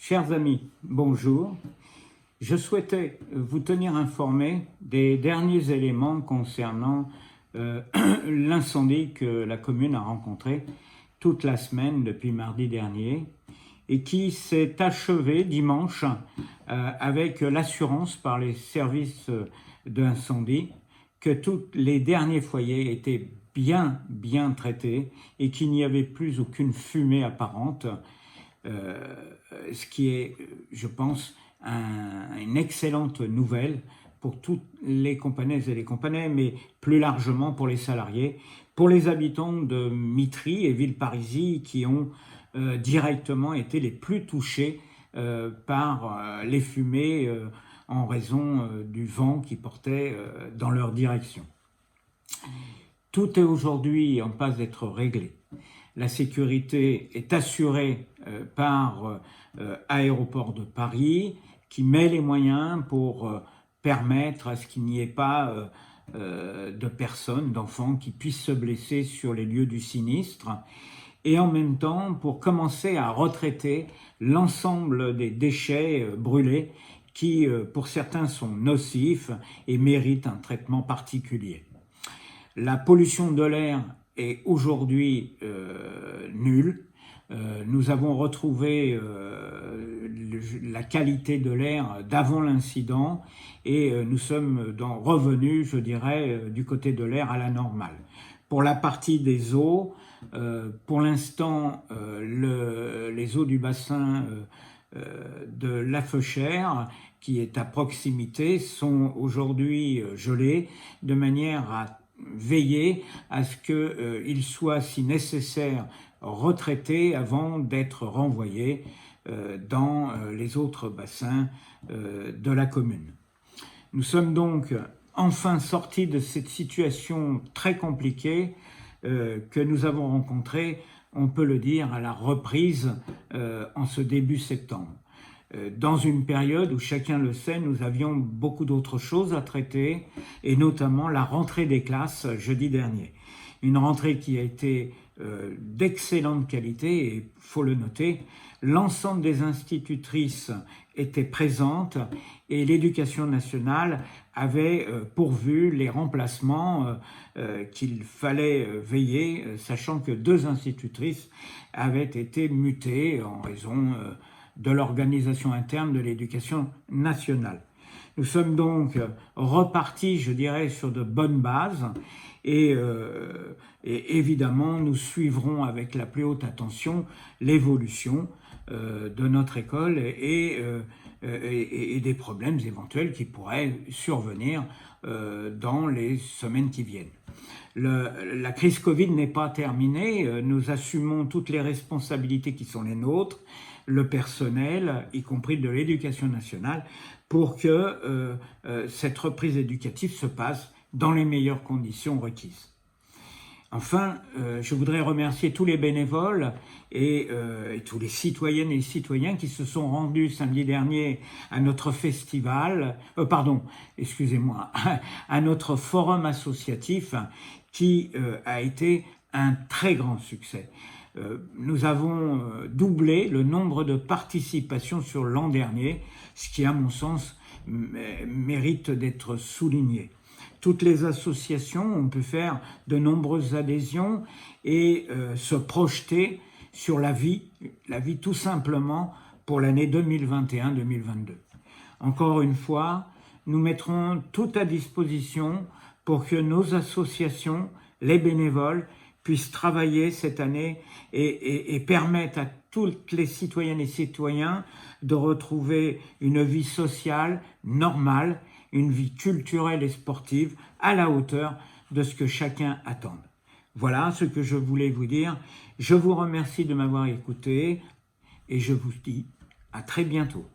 Chers amis, bonjour. Je souhaitais vous tenir informé des derniers éléments concernant l'incendie que la commune a rencontré toute la semaine depuis mardi dernier et qui s'est achevé dimanche avec l'assurance par les services d'incendie que tous les derniers foyers étaient bien traités et qu'il n'y avait plus aucune fumée apparente, ce qui est, je pense, une excellente nouvelle pour toutes les companaises et les companais, mais plus largement pour les salariés, pour les habitants de Mitry et Villeparisis qui ont directement été les plus touchés par les fumées en raison du vent qui portait dans leur direction. Tout est aujourd'hui en passe d'être réglé. La sécurité est assurée par Aéroport de Paris, qui met les moyens pour permettre à ce qu'il n'y ait pas de personnes, d'enfants qui puissent se blesser sur les lieux du sinistre, et en même temps pour commencer à retraiter l'ensemble des déchets brûlés qui, pour certains, sont nocifs et méritent un traitement particulier. La pollution de l'air est aujourd'hui nulle. Nous avons retrouvé la qualité de l'air d'avant l'incident et nous sommes revenus, je dirais, du côté de l'air à la normale. Pour la partie des eaux, pour l'instant, les eaux du bassin de La Feuchère, qui est à proximité, sont aujourd'hui gelées de manière à veiller à ce qu'il soit, si nécessaire, retraité avant d'être renvoyé dans les autres bassins de la commune. Nous sommes donc enfin sortis de cette situation très compliquée que nous avons rencontrée, on peut le dire, à la reprise en ce début septembre. Dans une période où, chacun le sait, nous avions beaucoup d'autres choses à traiter, et notamment la rentrée des classes jeudi dernier. Une rentrée qui a été d'excellente qualité, et il faut le noter, l'ensemble des institutrices étaient présentes et l'éducation nationale avait pourvu les remplacements qu'il fallait veiller, sachant que 2 institutrices avaient été mutées en raison de l'organisation interne de l'éducation nationale. Nous sommes donc repartis, je dirais, sur de bonnes bases et évidemment, nous suivrons avec la plus haute attention l'évolution de notre école et des problèmes éventuels qui pourraient survenir dans les semaines qui viennent. La crise Covid n'est pas terminée, nous assumons toutes les responsabilités qui sont les nôtres, le personnel, y compris de l'éducation nationale, pour que cette reprise éducative se passe dans les meilleures conditions requises. Enfin, je voudrais remercier tous les bénévoles et tous les citoyennes et citoyens qui se sont rendus samedi dernier à notre festival, à notre forum associatif qui a été un très grand succès. Nous avons doublé le nombre de participations sur l'an dernier, ce qui, à mon sens, mérite d'être souligné. Toutes les associations ont pu faire de nombreuses adhésions et se projeter sur la vie tout simplement pour l'année 2021-2022. Encore une fois, nous mettrons tout à disposition pour que nos associations, les bénévoles, puissent travailler cette année et permettre à toutes les citoyennes et citoyens de retrouver une vie sociale normale, une vie culturelle et sportive à la hauteur de ce que chacun attend. Voilà ce que je voulais vous dire. Je vous remercie de m'avoir écouté et je vous dis à très bientôt.